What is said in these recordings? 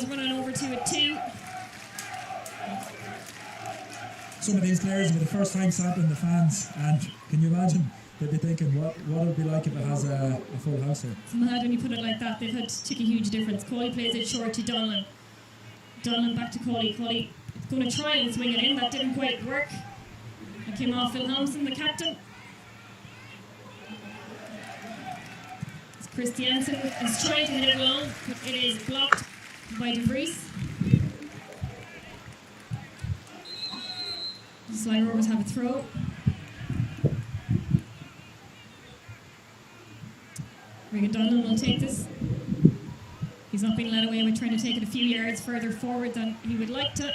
Rovers running over to a 2. Some of these players were the first time sampling the fans, and can you imagine? They'd be thinking, what would it be like if it has a full house here? It's mad when you put it like that. They've had to take a huge difference. Coley plays it short to Donlan. Donlan back to Coley. Coley going to try and swing it in. That didn't quite work. It came off Phil Thompson, the captain. It's Christiansen is trying to hit it long, but it is blocked by De Vries. The Sligo Rovers have a throw. Regan Donlan will take this. He's not being led away with trying to take it a few yards further forward than he would like to.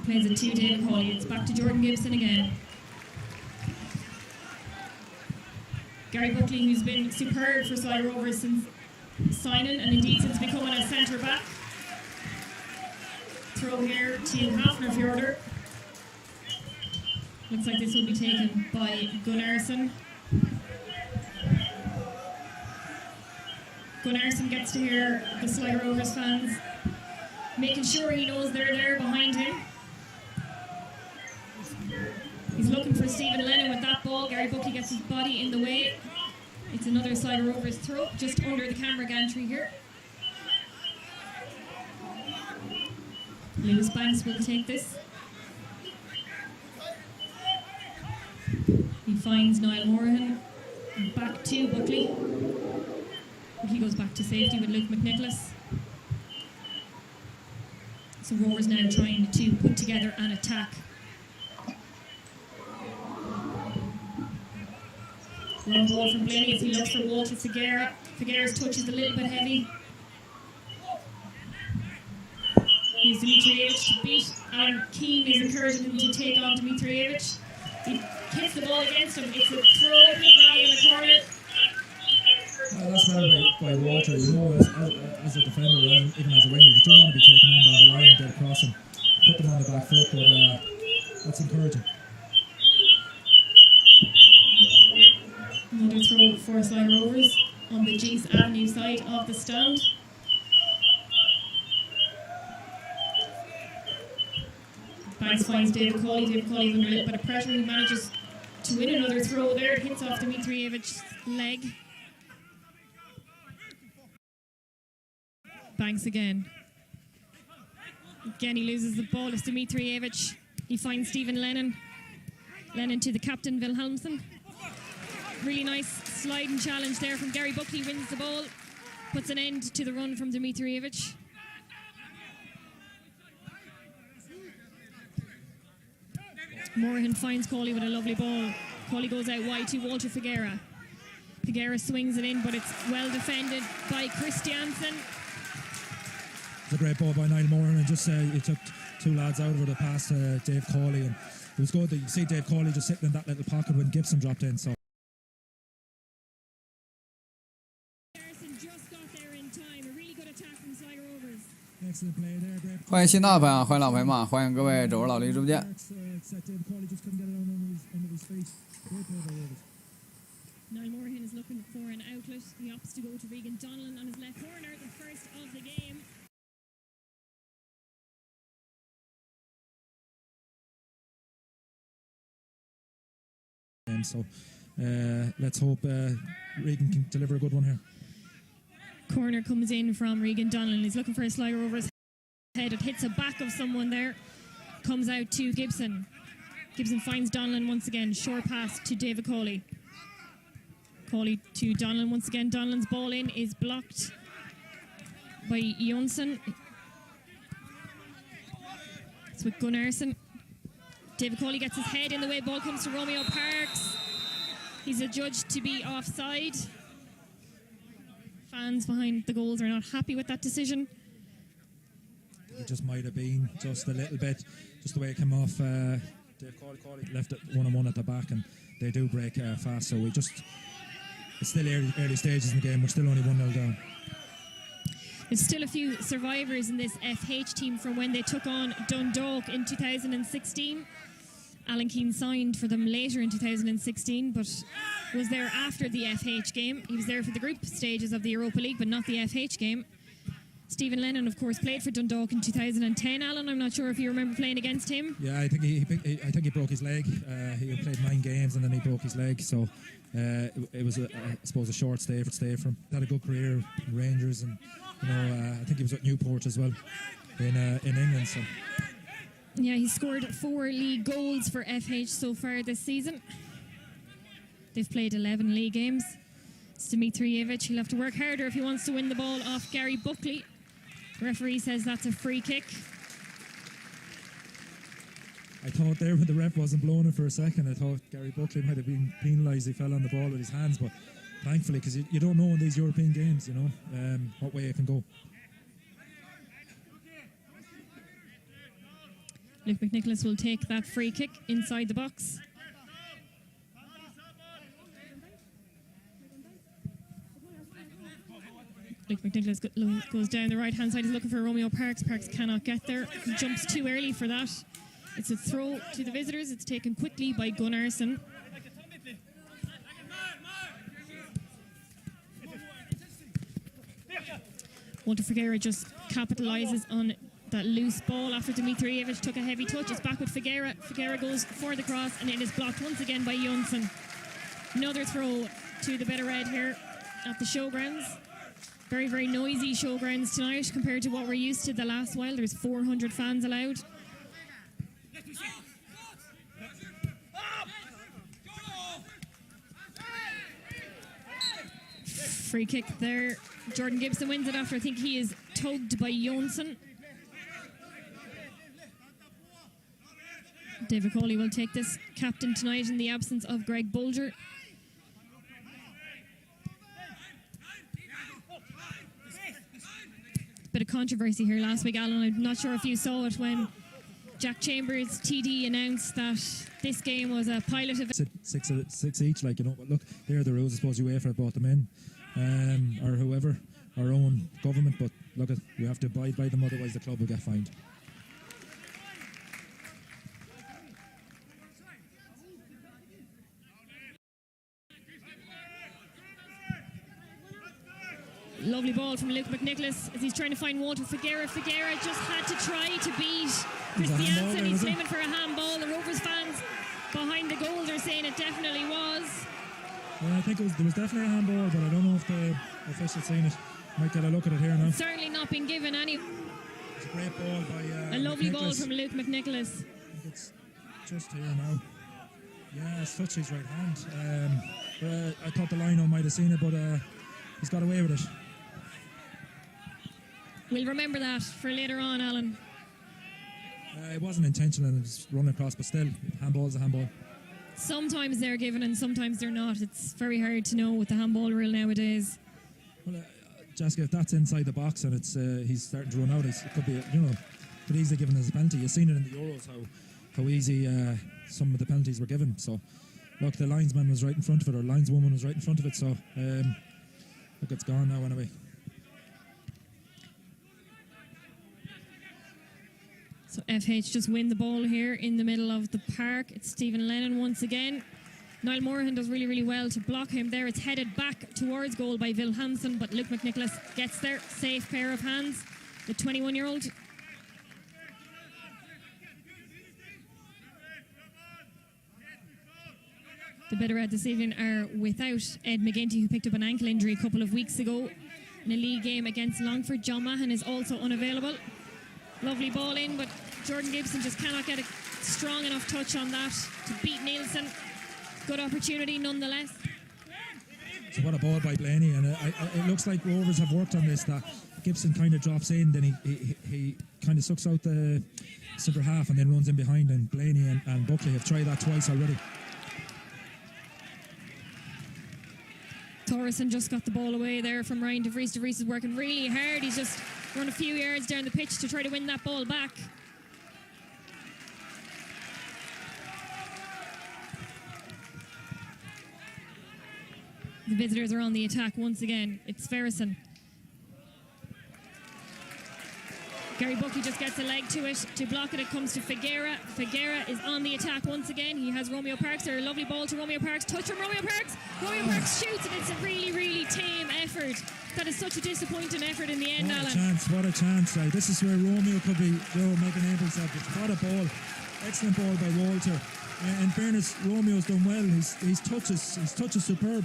Plays it to David Hawley. It's back to Jordan Gibson again. Gary Buckley, who's been superb for Sligo Rovers since signing and indeed since becoming a centre back. Throw here to Hafnarfjordur. Looks like this will be taken by Gunnarsson. Gunnarsson gets to hear the Sligo Rovers fans making sure he knows they're there behind him. He's looking for Stephen Lennon with that ball. Gary Buckley gets his body in the way. It's another Sligo Rovers throw just under the camera gantry here. Lewis Banks will take this. He finds Niall Morahan. Back to Buckley. Buckley goes back to safety with Luke McNicholas. So Rovers now trying to put together an attack. One ball from Blaney as he looks for Walter Figuera. Figuera's touch is a little bit heavy. He's Dimitrievich to beat, and Keane is encouraging him to take on Dimitrievich. He hits the ball against him. It's a throw, Rally in the corner. That's well by Walter. You know, as a defender, even as a winger, you don't want to be taken on down the line and get across him. Put them on the back foot, but that's encouraging. Another throw for Sligo Rovers on the Geese Avenue side of the stand. Banks finds David Cawley. David Cawley under a little bit of pressure. He manages to win another throw there. It hits off Dimitrievich's leg. Banks again. Again he loses the ball. It's Dimitrievich. He finds Stephen Lennon. Lennon to the captain, Wilhelmsen. Really nice sliding challenge there from Gary Buckley. Wins the ball. Puts an end to the run from Dimitrievich. Morahan finds Cawley with a lovely ball. Cawley goes out wide to Walter Figuera. Figuera swings it in, but it's well defended by Christiansen. It's a great ball by Niall Moran, and just he took two lads out of it past Dave Cawley, and it was good that you see Dave Cawley just sitting in that little pocket when Gibson dropped in. So just got there in time. A really good attack from Sligo Rovers. excellent play there, great. 欢迎新到的朋友，欢迎老朋友们，欢迎各位走入老李直播间。Niall Morahan is looking for an outlet. He opts to go to Regan Donlan on his left corner, the first of the game. And so let's hope Regan can deliver a good one here. Corner comes in from Regan Donlan. He's looking for a Sligo Rovers head. It hits a back of someone there. Comes out to Gibson. Gibson finds Donlan once again. Short pass to David Cawley. Cawley to Donlan once again. Donlan's ball in is blocked by Jonsson. It's with Gunnarsson. David Cawley gets his head in the way. Ball comes to Romeo Parks. He's adjudged to be offside. Fans behind the goals are not happy with that decision. It just might have been just a little bit, just the way it came off. Dave Cawley left it 1-on-1 at the back, and they do break fast. So it's still early stages in the game. We're still only 1-0 down. There's still a few survivors in this FH team from when they took on Dundalk in 2016. Alan Keane signed for them later in 2016, but was there after the FH game. He was there for the group stages of the Europa League, but not the FH game. Stephen Lennon, of course, played for Dundalk in 2010. Alan, I'm not sure if you remember playing against him. Yeah, I think he broke his leg. He played 9 games and then he broke his leg. So it was, I suppose, a short stay for him. Had a good career in Rangers, and I think he was at Newport as well in England. So yeah, he scored 4 league goals for FH so far this season. They've played 11 league games. It's Dimitrijevic. He'll have to work harder if he wants to win the ball off Gary Buckley. The referee says that's a free kick. I thought there when the ref wasn't blowing it for a second, I thought Gary Buckley might have been penalised. He fell on the ball with his hands, but thankfully, because you don't know in these European games, what way it can go. Luke McNicholas will take that free kick inside the box. Luke McNicholas goes down the right-hand side. He's looking for Romeo Parks. Parks cannot get there. He jumps too early for that. It's a throw to the visitors. It's taken quickly by Gunnarsson. Walter Figueira just capitalises on that loose ball after Dimitrijevic took a heavy touch. It's back with Figueira. Figueira goes for the cross and it is blocked once again by Jonsson. Another throw to the better red here at the showgrounds. Very, very noisy showgrounds tonight compared to what we're used to the last while. There's 400 fans allowed. Free kick there. Jordan Gibson wins it after I think he is tugged by Jonsson. David Coley will take this captain tonight in the absence of Greg Bulger. Bit of controversy here last week, Alan. I'm not sure if you saw it when Jack Chambers, TD, announced that this game was a pilot event. Six each, but look, there are the rules. I suppose UEFA brought them in, or whoever, our own government. But look, we have to abide by them, otherwise the club will get fined. Lovely ball from Luke McNicholas as he's trying to find Walter Figueira. Figueira just had to try to beat Christiansen. He's aiming for a handball. The Rovers fans behind the goal are saying it definitely was. Yeah, I think there was definitely a handball, but I don't know if the official's seen it. Might get a look at it here now. It's certainly not been given any. It's a great ball by a lovely McNicholas. Ball from Luke McNicholas. I think it's just here now. Yeah, it's touched his right hand. I thought the lino might have seen it, but he's got away with it. We'll remember that for later on, Alan. It wasn't intentional and it's run across, but still, handball's a handball. Sometimes they're given and sometimes they're not. It's very hard to know with the handball rule nowadays. Well, Jessica, if that's inside the box and it's he's starting to run out, it could be, could easily given as a penalty. You've seen it in the Euros how easy some of the penalties were given. So, look, the linesman was right in front of it, or lineswoman was right in front of it. So, look, it's gone now anyway. So FH just win the ball here in the middle of the park. It's Stephen Lennon once again. Niall Morahan does really, really well to block him there. It's headed back towards goal by Wilhelmsson, but Luke McNicholas gets there. Safe pair of hands, the 21-year-old. The Better Red this evening are without Ed McGinty, who picked up an ankle injury a couple of weeks ago in a league game against Longford. John Mahan is also unavailable. Lovely ball in, but Jordan Gibson just cannot get a strong enough touch on that to beat Nielsen. Good opportunity nonetheless. So what a ball by Blaney, and it looks like Rovers have worked on this, that Gibson kind of drops in, then he kind of sucks out the centre half and then runs in behind, and Blaney and Buckley have tried that twice already. Thoresen just got the ball away there from Ryan De Vries. De Vries is working really hard. He's just run a few yards down the pitch to try to win that ball back. The visitors are on the attack once again. It's Ferguson. Gary Buckley just gets a leg to it. To block it, it comes to Figueira. Figueira is on the attack once again. He has Romeo Parks there. A lovely ball to Romeo Parks. Touch from Romeo Parks. Romeo Parks shoots, and it's a really, really tame effort. That is such a disappointing effort in the end, Alan. What a chance. This is where Romeo could be making a name for himself. But what a ball. Excellent ball by Walter. In fairness, Romeo's done well. His touch is superb.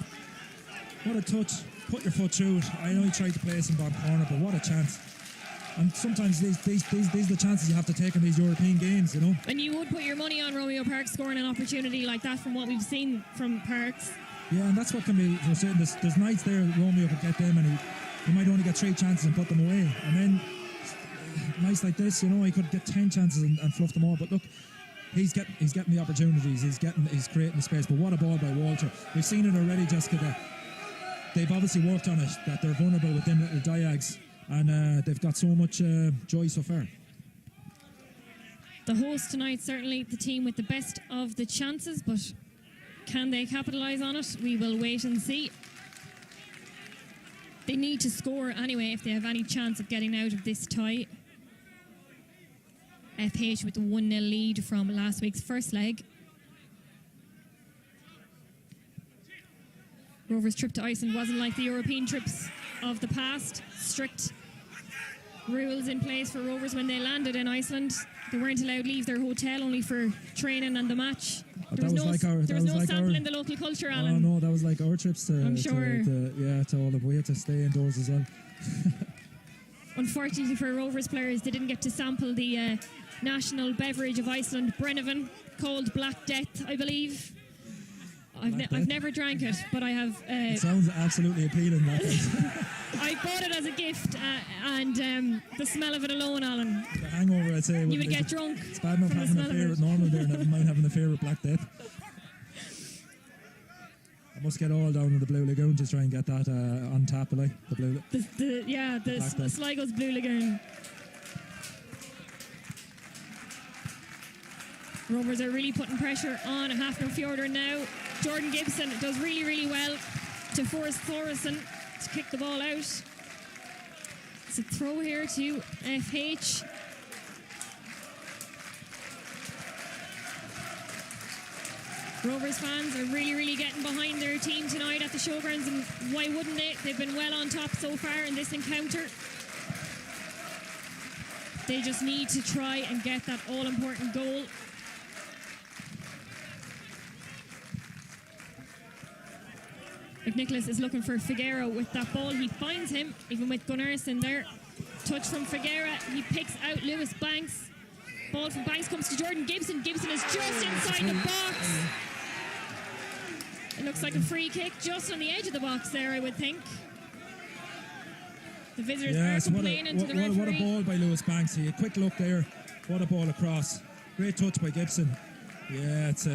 What a touch. Put your foot through it. I know he tried to place him bottom corner, but what a chance. And sometimes these are the chances you have to take in these European games, you know. And you would put your money on Romeo Parks scoring an opportunity like that from what we've seen from Parks. Yeah, and that's what can be frustrating. There's nights there Romeo could get them, and he might only get 3 chances and put them away. And then nights like this, you know, he could get 10 chances and fluff them all. But look, he's getting the opportunities. He's creating the space. But what a ball by Walter. We've seen it already, Jessica. That they've obviously worked on it. That they're vulnerable with them little diags. And they've got so much joy so far. The host tonight, certainly the team with the best of the chances, but can they capitalise on it? We will wait and see. They need to score anyway if they have any chance of getting out of this tie. FH with the 1-0 lead from last week's first leg. Rovers' trip to Iceland wasn't like the European trips of the past. Strict rules in place for Rovers when they landed in Iceland. They weren't allowed to leave their hotel, only for training and the match. There was no sample in the local culture, Alan. Oh no, that was like our trips to I'm sure. To all of we had to stay indoors as well. Unfortunately for Rovers players, they didn't get to sample the national beverage of Iceland, Brennivin, called Black Death, I believe. I've never drank it, but I have. It sounds absolutely appealing. I bought it as a gift, and the smell of it alone, Alan. The hangover, I'd say. You would get drunk. It's bad enough having an affair with normal there, never mind having an affair with Black Death. I must get all down to the Blue Lagoon to try and get that on tap, like the Sligo's Blue Lagoon. Rovers are really putting pressure on Hafnarfjordur now. Jordan Gibson does really, really well to force Thoresen to kick the ball out. It's a throw here to FH. Rovers fans are really, really getting behind their team tonight at the showgrounds, and why wouldn't they? They've been well on top so far in this encounter. They just need to try and get that all-important goal. McNicholas is looking for Figueira with that ball. He finds him, even with Gunnarsson there. Touch from Figueira. He picks out Lewis Banks. Ball from Banks comes to Jordan Gibson. Gibson is just inside the box. It looks like a free kick just on the edge of the box there, I would think. The visitors are complaining to the referee. What a ball by Lewis Banks. A quick look there. What a ball across. Great touch by Gibson. Yeah, that's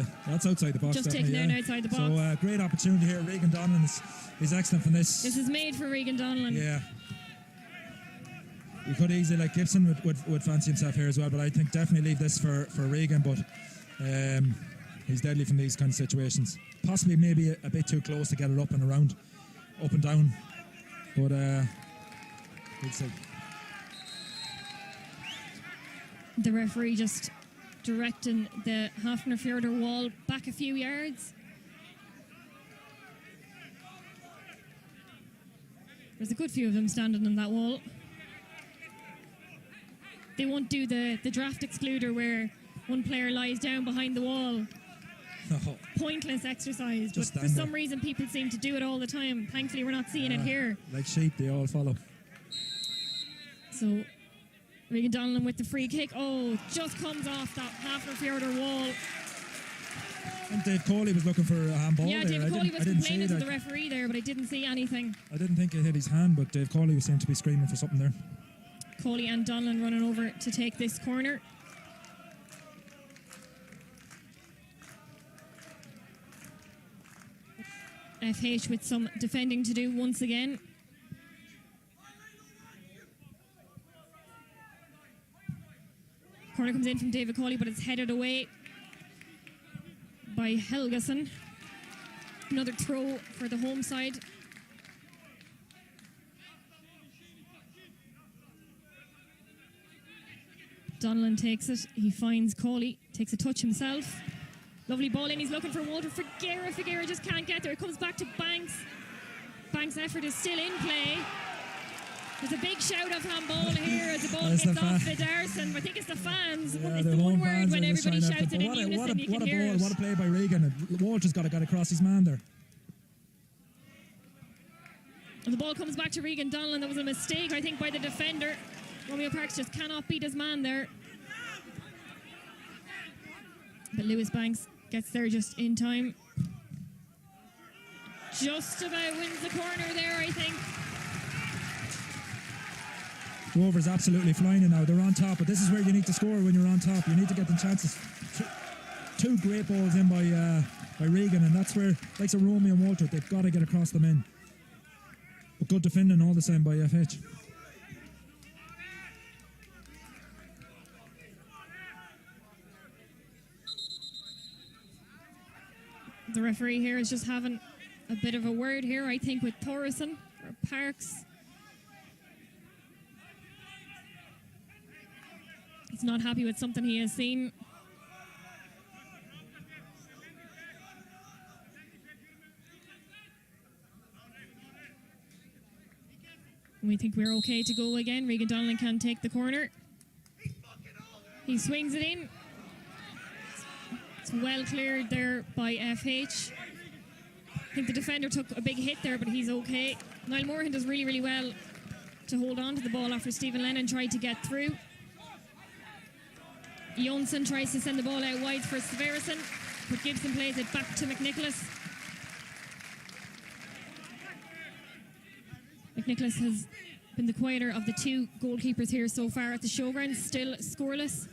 outside the box. Just taken down outside the box. So great opportunity here. Regan Donlan is excellent from this. This is made for Regan Donlan. Yeah. You could easily, like Gibson would fancy himself here as well, but I think definitely leave this for Regan, but he's deadly from these kind of situations. Possibly maybe a bit too close to get it up and around, up and down, but we'll see. The referee just directing the Hafnarfjordur wall back a few yards. There's a good few of them standing on that wall. They won't do the draft excluder where one player lies down behind the wall. Oh. Pointless exercise, but for some reason people seem to do it all the time. Thankfully we're not seeing it here. Like sheep, they all follow. So Regan Donlan with the free kick. Oh, just comes off that Hafnarfjordur wall. And Dave Coley was looking for a handball there. Yeah, Dave Coley was complaining to the referee there, but I didn't see anything. I didn't think it hit his hand, but Dave Coley seemed to be screaming for something there. Coley and Donlan running over to take this corner. FH with some defending to do once again. Corner comes in from David Coley, but it's headed away by Helgason. Another throw for the home side. Donnellan takes it. He finds Cawley, takes a touch himself. Lovely ball in. He's looking for Walter Figueira. Figueira just can't get there. It comes back to Banks. Banks' effort is still in play. There's a big shout of handball here as the ball hits off Vidarson. I think it's the fans. Yeah, it's the one word when everybody shouts it in what unison. You can a hear ball, it. what a play by Regan. Walter's got to get across his man there. And the ball comes back to Regan Donnellan. That was a mistake, I think, by the defender. Romeo Parks just cannot beat his man there. But Lewis Banks gets there just in time. Just about wins the corner there, I think. Rovers absolutely flying it now. They're on top, but this is where you need to score when you're on top. You need to get them chances. Two great balls in by Regan, and that's where, like Romeo and Walter, they've got to get across the men. But good defending all the same by FH. The referee here is just having a bit of a word here, I think, with Thoresen or Parks. He's not happy with something he has seen. We think we're okay to go again. Regan Donnellan can take the corner. He swings it in. It's well cleared there by FH. I think the defender took a big hit there, but he's okay. Niall Moorhan does really, really well to hold on to the ball after Stephen Lennon tried to get through. Jonsson tries to send the ball out wide for Sverrisson, but Gibson plays it back to McNicholas. McNicholas has been the quieter of the two goalkeepers here so far at the showground, still scoreless.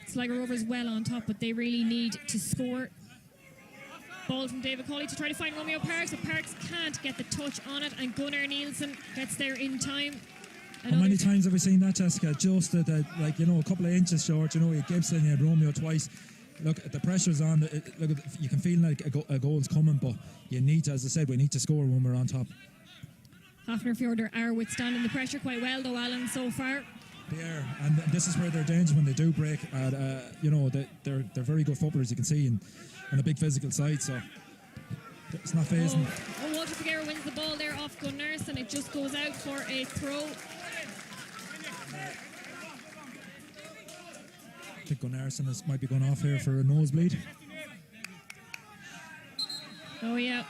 Sligo Rovers well on top, but they really need to score. Ball from David Cawley to try to find Romeo Parks, but Parks can't get the touch on it, and Gunnar Nielsen gets there in time. How many times have we seen that, Jessica? Just a couple of inches short. You know, you had Gibson, you had Romeo twice. Look, the pressure's on. Look, you can feel like a goal's coming, but you need to, as I said, we need to score when we're on top. Hafnarfjordur are withstanding the pressure quite well, though, Alan, so far. They are, and this is where they're dangerous when they do break. They're very good footballers, you can see, and a big physical side, so it's not phasing. Walter Figueira wins the ball there off Gunnars, and it just goes out for a throw. I think Gunnarsson might be going off here for a nosebleed. Oh yeah,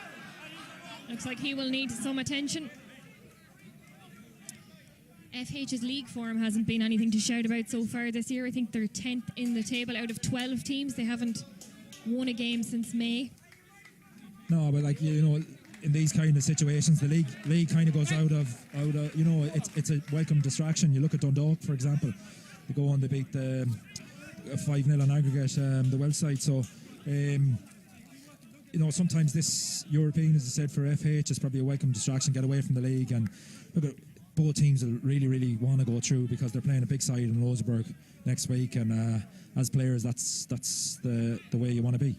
looks like he will need some attention. FH's league form hasn't been anything to shout about so far this year. I think they're 10th in the table out of 12 teams. They haven't won a game since May. No, but in these kind of situations, the league kind of goes out of it's a welcome distraction. You look at Dundalk, for example. They go on, they beat the 5-0 on aggregate, the website. So, sometimes this European, as I said, for FH is probably a welcome distraction, get away from the league. And look at both teams will really, really want to go through because they're playing a big side in Roseburg next week. And as players, that's the way you want to be.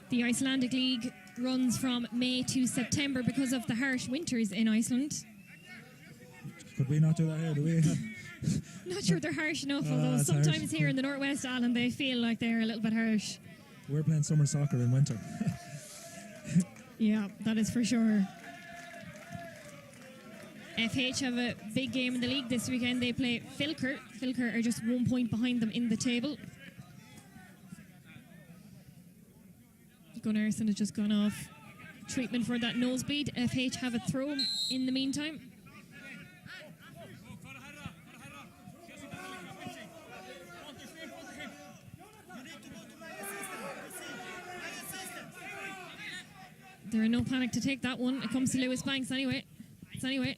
The Icelandic League runs from May to September because of the harsh winters in Iceland. Could we not do that here, do we? Not sure they're harsh enough, although sometimes harsh. Here in the Northwest Island they feel like they're a little bit harsh. We're playing summer soccer in winter. Yeah, that is for sure. FH have a big game in the league this weekend. They play Filker. Filker are just 1 point behind them in the table. Gunnarsson has just gone off treatment for that nosebleed. FH have a throw in the meantime. They're in no panic to take that one. It comes to Lewis Banks anyway. It's anyway.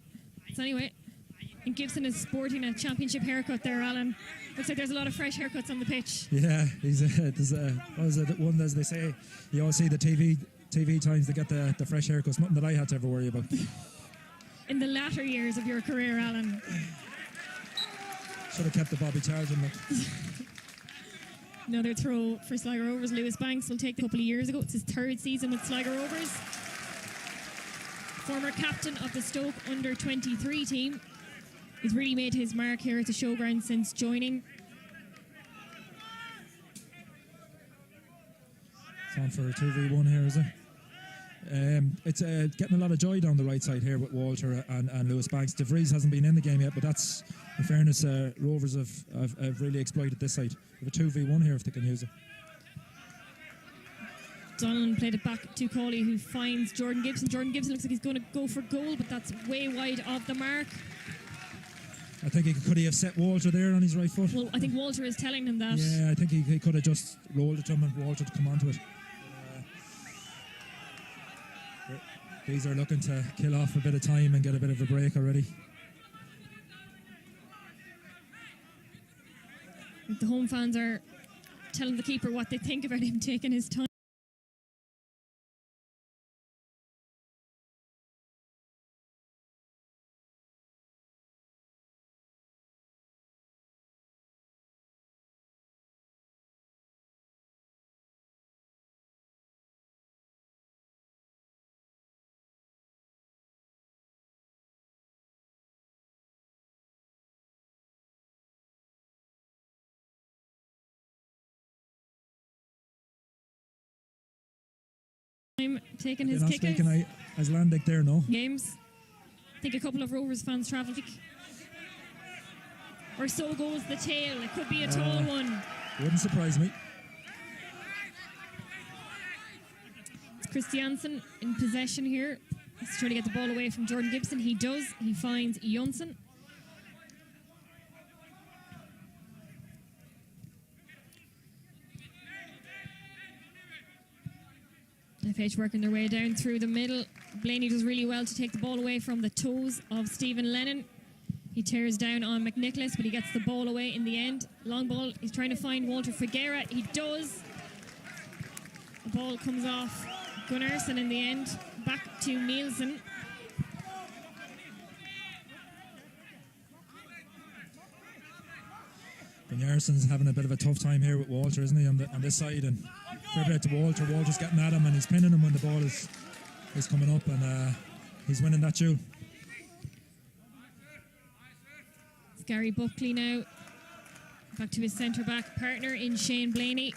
And Gibson is sporting a championship haircut there, Alan. Looks like there's a lot of fresh haircuts on the pitch. Yeah, there's one, as they say, you always see the TV times, they get the fresh haircuts. Nothing that I had to ever worry about. In the latter years of your career, Alan. Should have kept the Bobby Charlton look. Another throw for Sligo Rovers. Lewis Banks will take a couple of years ago. It's his third season with Sligo Rovers. Former captain of the Stoke under-23 team. He's really made his mark here at the showground since joining. It's on for a 2v1 here, is it? It's getting a lot of joy down the right side here with Walter and Lewis Banks. De Vries hasn't been in the game yet, but that's, in fairness, Rovers have really exploited this side. We have a 2v1 here if they can use it. Donlan played it back to Cawley, who finds Jordan Gibson. Jordan Gibson looks like he's going to go for goal, but that's way wide of the mark. I think could he have set Walter there on his right foot? Well, I think Walter is telling him that. Yeah, I think he could have just rolled it to him and Walter to come onto it. These are looking to kill off a bit of time and get a bit of a break already. The home fans are telling the keeper what they think about him taking his time. Taking his kick out. As Landic there, no? Games. I think a couple of Rovers fans travelled. Or so goes the tail. It could be a tall one. Wouldn't surprise me. It's Christiansen in possession here. He's trying to get the ball away from Jordan Gibson. He does. He finds Jonsson. FH working their way down through the middle. Blaney does really well to take the ball away from the toes of Stephen Lennon. He tears down on McNicholas, but he gets the ball away in the end. Long ball, he's trying to find Walter Figuera. He does. The ball comes off Gunnarsson in the end. Back to Nielsen. Gunnarssen's having a bit of a tough time here with Walter, isn't he, on this side? And fair play to Walter. Walter's getting at him and he's pinning him when the ball is coming up, and he's winning that duel. It's Gary Buckley now. Back to his centre-back partner in Shane Blaney.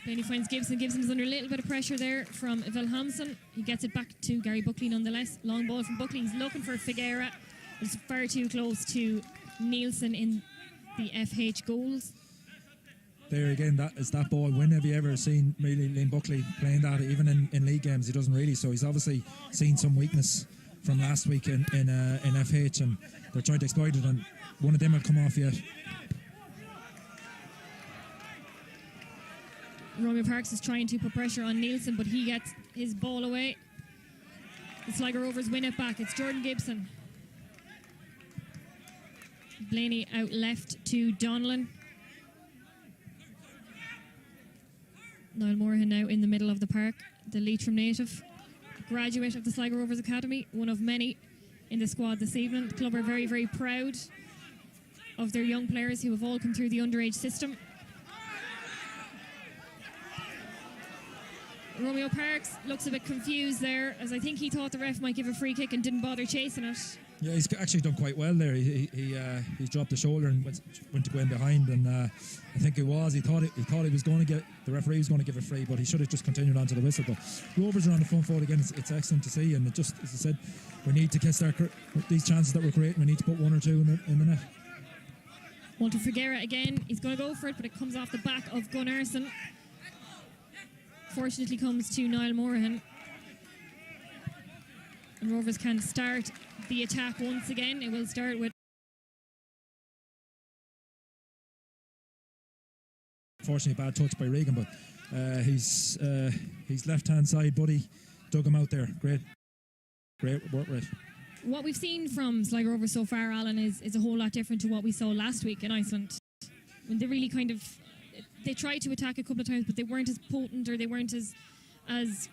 Blaney finds Gibson. Gibson's under a little bit of pressure there from Wilhelmsson. He gets it back to Gary Buckley nonetheless. Long ball from Buckley. He's looking for Figuera. It's far too close to Nielsen in the FH goals. There again, that ball. When have you ever seen really Liam Buckley playing that? Even in league games, he doesn't really. So he's obviously seen some weakness from last week in FH, and they're trying to exploit it. And one of them will come off yet. Romeo Parks is trying to put pressure on Nielsen, but he gets his ball away. The Sligo Rovers win it back. It's Jordan Gibson. Blaney out left to Donlan. Niall Morahan now in the middle of the park. The Leitrim native, graduate of the Sligo Rovers Academy, one of many in the squad this evening. The club are very, very proud of their young players who have all come through the underage system. Romeo Parks looks a bit confused there, as I think he thought the ref might give a free kick and didn't bother chasing it. Yeah, he's actually done quite well there. He dropped the shoulder and went to go in behind, and I think he thought he was going to get, the referee was going to give a free, but he should have just continued on to the whistle. But Rovers are on the front foot again. It's excellent to see, and it just, as I said, we need to start these chances that we're creating. We need to put one or two in the net. Walter Figuera again. He's going to go for it, but it comes off the back of Gunnarsson. Fortunately comes to Niall Morahan. And Rovers can start the attack once again. It will start with... Fortunately, bad touch by Regan, but his left-hand side buddy dug him out there. Great work rate. What we've seen from Sligo Rovers so far, Alan, is a whole lot different to what we saw last week in Iceland. When they really they tried to attack a couple of times, but they weren't as potent, or they weren't as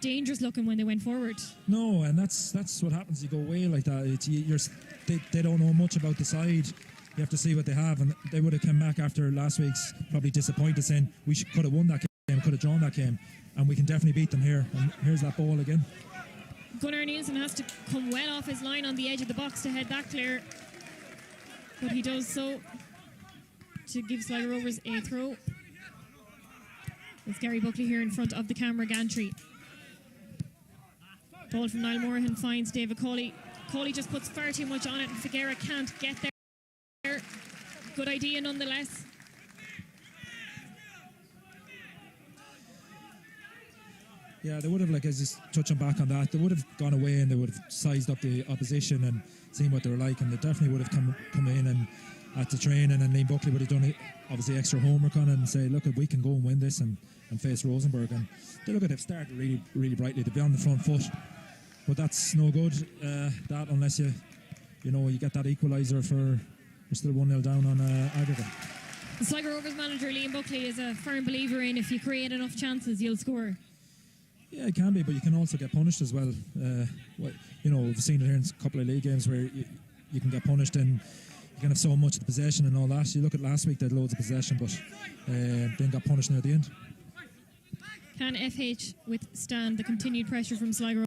dangerous looking when they went forward. No, and that's what happens. You go away like that. They don't know much about the side. You have to see what they have, and they would have come back after last week's probably disappointed, saying we could have won that game, could have drawn that game, and we can definitely beat them here. And here's that ball again. Gunnar Nielsen has to come well off his line on the edge of the box to head that clear. But he does so to give Sligo Rovers a throw. It's Gary Buckley here in front of the camera gantry. Ball from Niall Morahan finds David Cawley. Cawley just puts far too much on it and Figueira can't get there. Good idea nonetheless. Yeah, they would have, like, as just touching back on that, they would have gone away and they would have sized up the opposition and seen what they were like, and they definitely would have come in and at the training, and Liam Buckley would have done obviously extra homework on it and say, look, we can go and win this and face Rosenborg. And they look at they've started really, really brightly. They've been on the front foot, but that's no good. That unless you get that equaliser for you're still 1-0 down on aggregate. The Sligo Rovers manager Liam Buckley is a firm believer in if you create enough chances, you'll score. Yeah, it can be, but you can also get punished as well. We've seen it here in a couple of league games where you can get punished and you can have so much possession and all that. You look at last week, they had loads of possession, but then got punished near the end. Can FH withstand the continued pressure from Sligo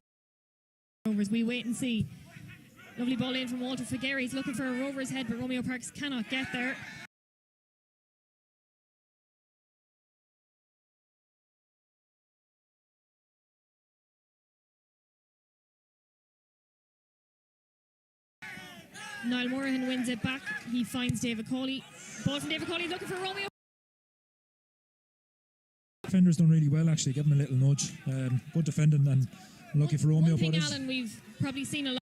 Rovers? We wait and see. Lovely ball in from Walter Figueira. He's looking for a Rovers head, but Romeo Parks cannot get there. Niall Morahan wins it back. He finds David Cawley. Ball from David Cawley looking for Romeo. Defender's done really well, actually. Give him a little nudge. Good defending and lucky for Romeo. One thing, Alan, we've probably seen a lot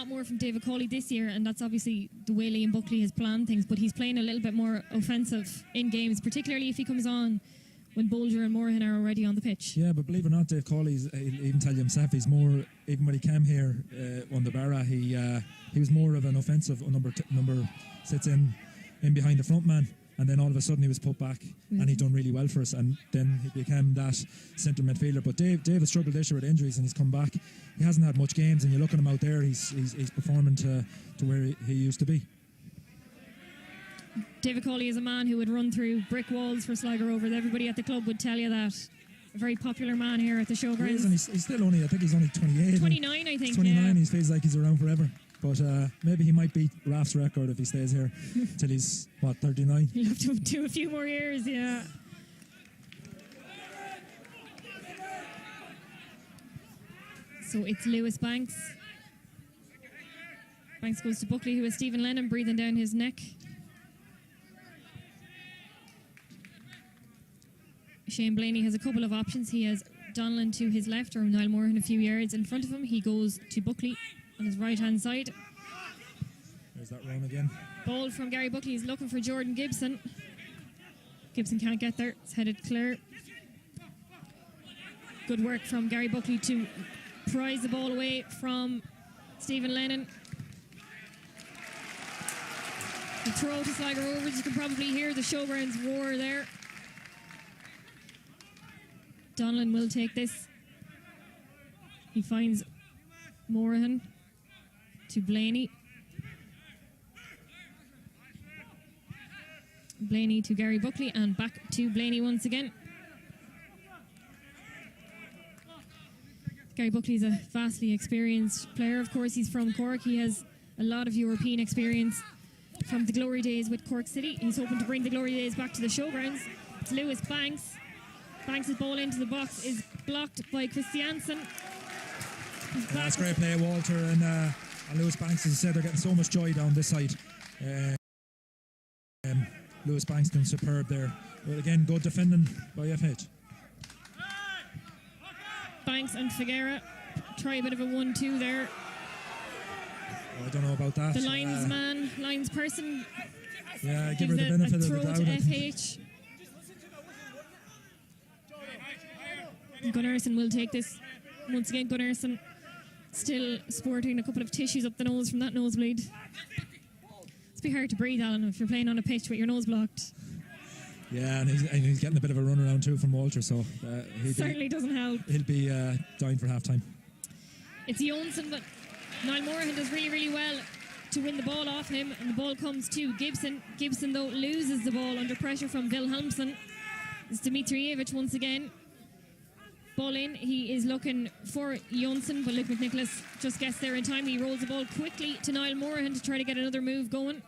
more from David Cawley this year, and that's obviously the way Liam Buckley has planned things, but he's playing a little bit more offensive in games, particularly if he comes on when Bolger and Morahan are already on the pitch. Yeah, but believe it or not, Dave Cawley's, he'll even tell you himself, he's more, even when he came here on the Barra, he was more of an offensive number sits in behind the front man, and then all of a sudden he was put back and he done really well for us, and then he became that centre midfielder. But Dave has struggled this year with injuries and he's come back. He hasn't had much games, and you look at him out there, he's performing to where he used to be. David Cawley is a man who would run through brick walls for Sligo Rovers. Everybody at the club would tell you that. A very popular man here at the showgrounds. He is, and he's still only, I think he's only 28. 29, I think. He's 29, yeah. He feels like he's around forever. But maybe he might beat Raf's record if he stays here till he's, 39? He'll have to do a few more years, yeah. So it's Lewis Banks. Banks goes to Buckley, who has Stephen Lennon breathing down his neck. Shane Blaney has a couple of options. He has Donlan to his left, or Niall Morahan a few yards in front of him. He goes to Buckley on his right-hand side. There's that run again. Ball from Gary Buckley. He's looking for Jordan Gibson. Gibson can't get there. It's headed clear. Good work from Gary Buckley to prize the ball away from Stephen Lennon. The throw to Sligo Rovers. You can probably hear the showgrounds roar there. Donlan will take this. He finds Morahan to Blaney. Blaney to Gary Buckley and back to Blaney once again. Gary Buckley is a vastly experienced player. Of course, he's from Cork. He has a lot of European experience from the glory days with Cork City. He's hoping to bring the glory days back to the showgrounds. It's Lewis Banks. Banks' ball into the box is blocked by Christiansen. That's great play, Walter, and Lewis Banks, as I said, they're getting so much joy down this side. Lewis Banks doing superb there. But again, good defending by FH. Banks and Figueira try a bit of a 1-2 there. I don't know about that. The linesperson give her the benefit of the doubt. To FH. Gunnarsson will take this. Once again, Gunnarsson still sporting a couple of tissues up the nose from that nosebleed. It's be hard to breathe, Alan, if you're playing on a pitch with your nose blocked. Yeah, and he's getting a bit of a run around too from Walter, so certainly doesn't help. He'll be dying for half time. It's Jonsen, but Niall Morahan does really, really well to win the ball off him, and the ball comes to Gibson. Gibson, though, loses the ball under pressure from Wilhelmsen. It's Dimitrijevic once again. Ball in. He is looking for Jonsson, but Luke McNicholas just gets there in time. He rolls the ball quickly to Niall Morahan to try to get another move going.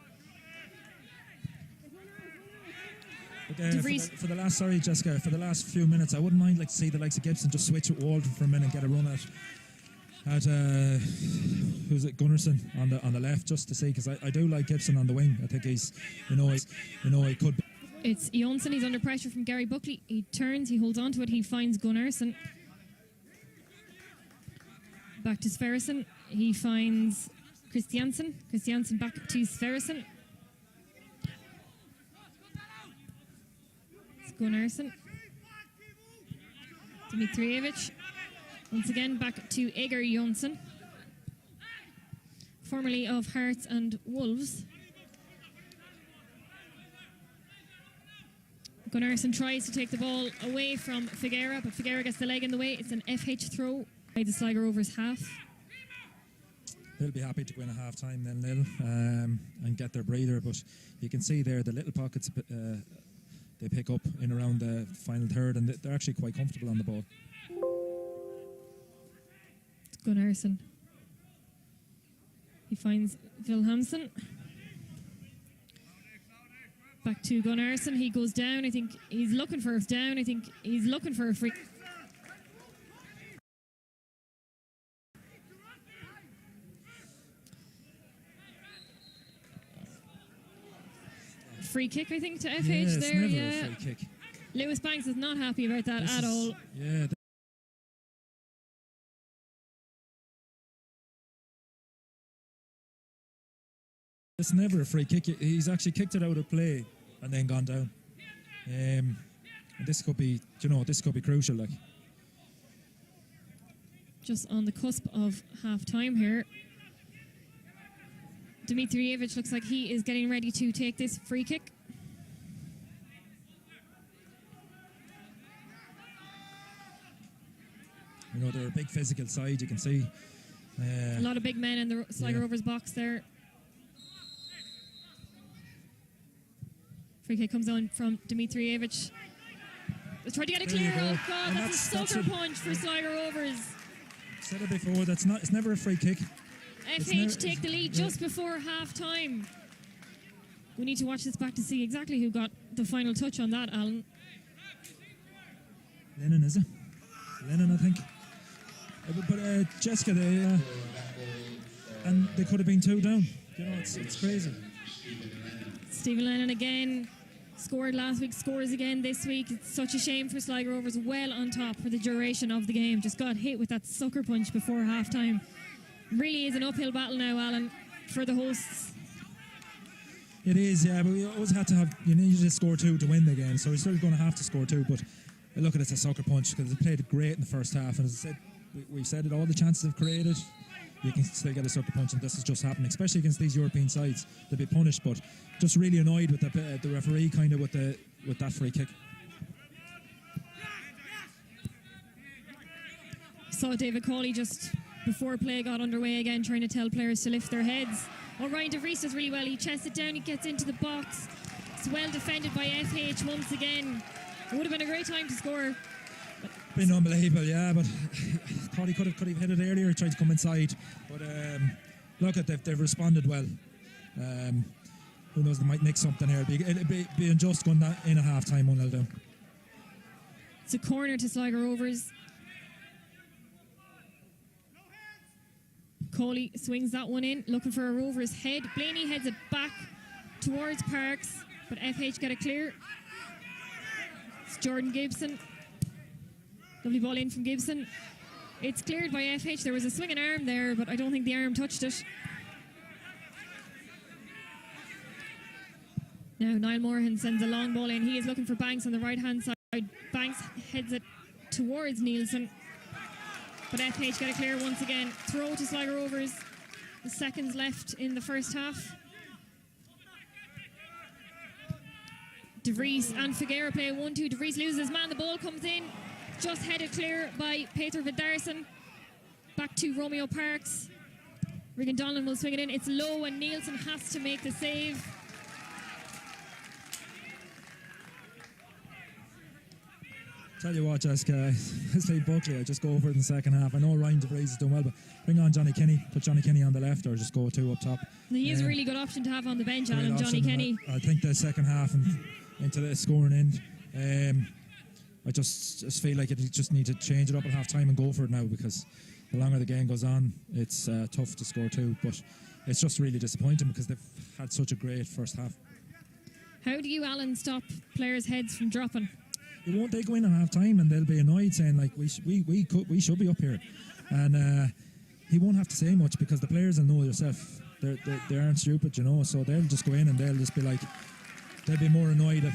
For the last, sorry, Jessica, for the last few minutes, I wouldn't mind to see the likes of Gibson just switch with Walton for a minute and get a run at who's it, Gunnarsson on the left, just to see, because I do like Gibson on the wing. I think he's he could be. It's Jonsson. He's under pressure from Gary Buckley. He turns, he holds on to it, he finds Gunnarsson. Back to Sverrisson. He finds Christiansen. Christiansen back to Sverrisson. Gunnarsson. Dimitrijevic. Once again back to Egger Jonsson, formerly of Hearts and Wolves. Gunnarsson tries to take the ball away from Figueira, but Figueira gets the leg in the way. It's an FH throw by the Sligo Rovers half. They'll be happy to win a half-time then, and get their breather, but you can see there the little pockets they pick up in around the final third, and they're actually quite comfortable on the ball. It's Gunnarsson. He finds Wilhelmsen. Back to Gunnarsson. He goes down. I think he's looking for a down. I think he's looking for a free. Free kick, I think, to FH it's there. Never Yeah. a free kick. Lewis Banks is not happy about that at all. Yeah. It's never a free kick. He's actually kicked it out of play and then gone down. And this could be, this could be crucial. Like, just on the cusp of half time here. Dimitrijevic looks like he is getting ready to take this free kick. They're a big physical side, you can see. A lot of big men in the Sligo Rovers box there. Free kick comes on from Dimitrijevic. Let's try to get it clear. Oh God, that's a sucker punch for Sligo Rovers. Said it before, it's never a free kick. FH take the lead just before half time. We need to watch this back to see exactly who got the final touch on that, Alan. Lennon, is it? Lennon, I think. But Jessica, and they could have been 2 down. It's crazy. Stephen Lennon again scored last week, scores again this week. It's such a shame for Sligo Rovers, well on top for the duration of the game. Just got hit with that sucker punch before half time. Really is an uphill battle now, Alan, for the hosts. It is, yeah, but we always had to have, you needed to score 2 to win the game, so we're still going to have to score 2, but look at it, it's a sucker punch, because they played it great in the first half, and as I said, we've said it, all the chances they've created, you can still get a sucker punch, and this is just happening, especially against these European sides. They'll be punished, but just really annoyed with the referee kind of with that free kick. Saw David Cawley just before play got underway again, trying to tell players to lift their heads. Oh, Ryan DeVries does really well. He chests it down, he gets into the box. It's well defended by FH once again. It would have been a great time to score. Been unbelievable, yeah, but thought he could have hit it earlier, tried to come inside. But look at they've responded well. Who knows, they might nick something here. It'd be unjust going in a half time 1-0 down. It's a corner to Sligo Rovers. Cawley swings that one in, looking for a Rovers head. Blaney heads it back towards Parks, but FH get it clear. It's Jordan Gibson. Lovely ball in from Gibson. It's cleared by FH. There was a swinging arm there, but I don't think the arm touched it. Now Niall Morahan sends a long ball in. He is looking for Banks on the right-hand side. Banks heads it towards Nielsen. But FH get it clear once again. Throw to Sligo Rovers. The seconds left in the first half. DeVries and Figueira play 1-2. DeVries loses his man. The ball comes in. Just headed clear by Peter Vidarsson. Back to Romeo Parks. Regan Donlan will swing it in. It's low and Nielsen has to make the save. Tell you what, Jessica, it's like Buckley. I just go over it in the second half. I know Ryan DeVries is doing well, but bring on Johnny Kenny. Put Johnny Kenny on the left, or just go 2 up top. He is a really good option to have on the bench, Alan, Johnny Kenny. I think the second half and into the scoring end, I just feel like it just need to change it up at half time and go for it now, because the longer the game goes on, it's tough to score 2. But it's just really disappointing because they've had such a great first half. How do you, Alan, stop players' heads from dropping? They go in at half time and they'll be annoyed, saying like we should be up here, and he won't have to say much because the players will know yourself. They aren't stupid, you know, so they'll just go in and they'll just be like, they'll be more annoyed at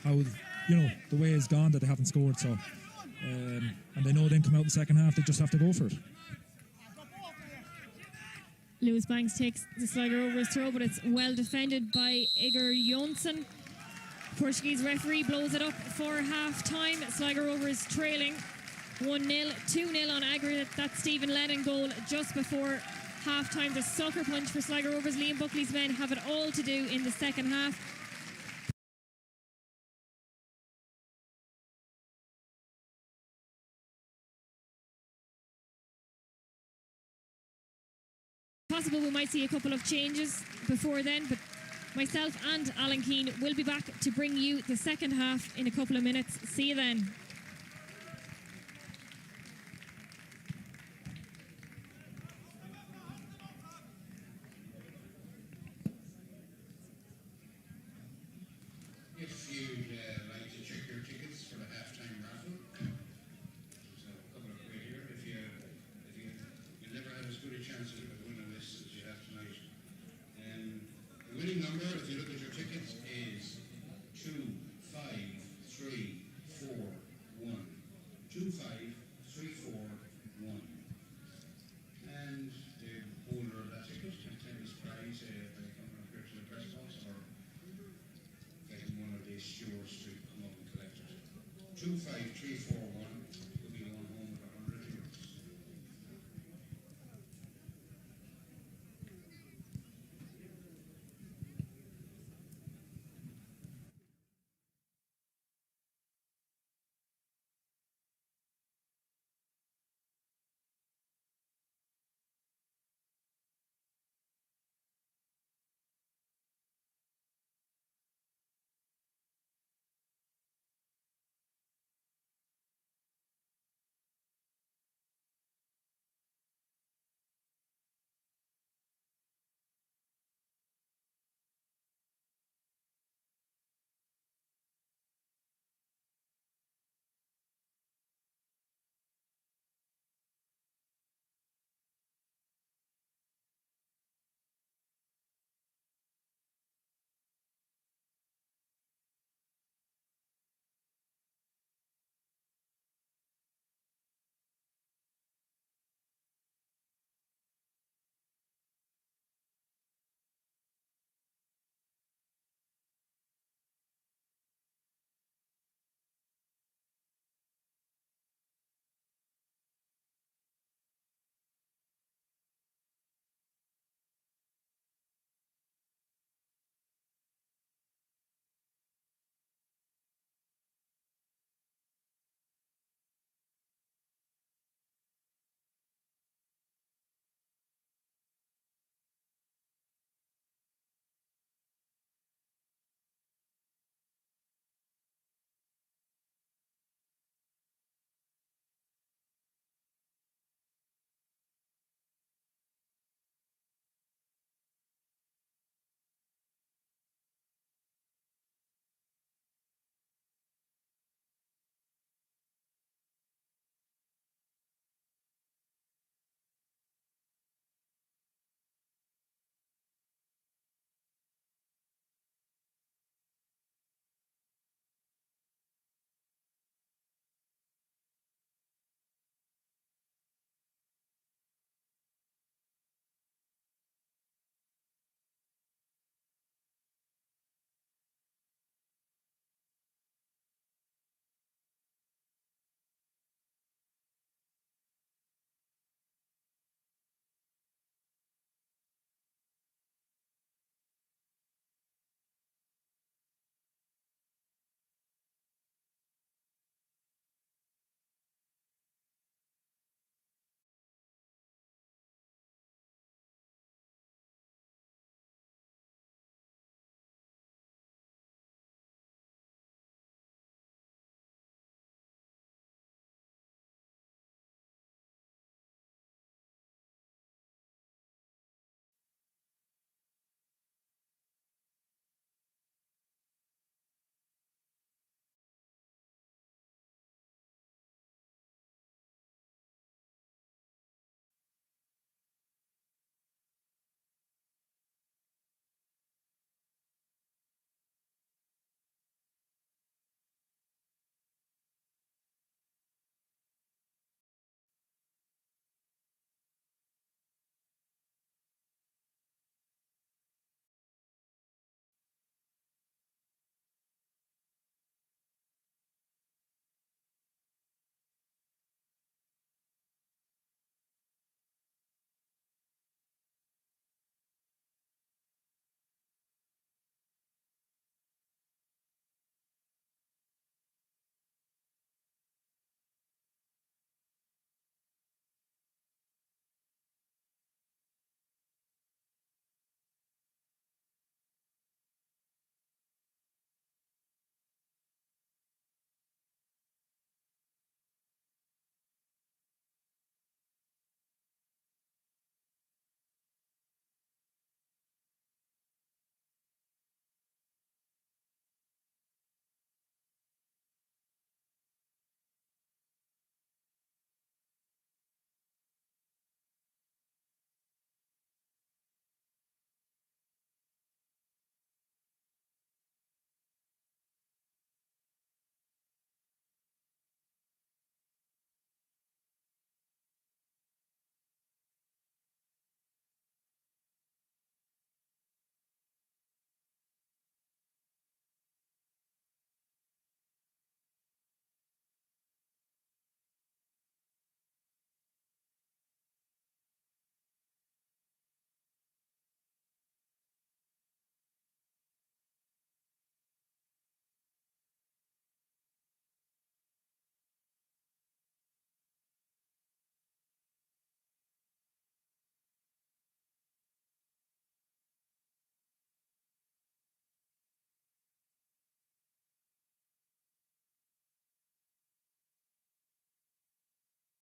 how, you know, the way it's gone that they haven't scored. So and they know then come out in the second half, they just have to go for it. Lewis Banks takes the Sligo Rovers throw, but it's well defended by Igor Jonsson. Portuguese referee blows it up for half-time. Sligo Rovers trailing 1-0, 2-0 on aggregate. That Stephen Lennon goal just before half-time. The sucker punch for Sligo Rovers. Liam Buckley's men have it all to do in the second half. Possible we might see a couple of changes before then, but myself and Alan Keane will be back to bring you the second half in a couple of minutes. See you then. If you'd like to check your tickets for the halftime raffle, there's a couple of quid here. If you never had as good a chance of winning this as you have tonight. The winning number, if you look at your tickets, is 25341. 25341. And the holder of that ticket can claim his prize by coming up here to the press box or getting one of the stewards to come up and collect it. 25341.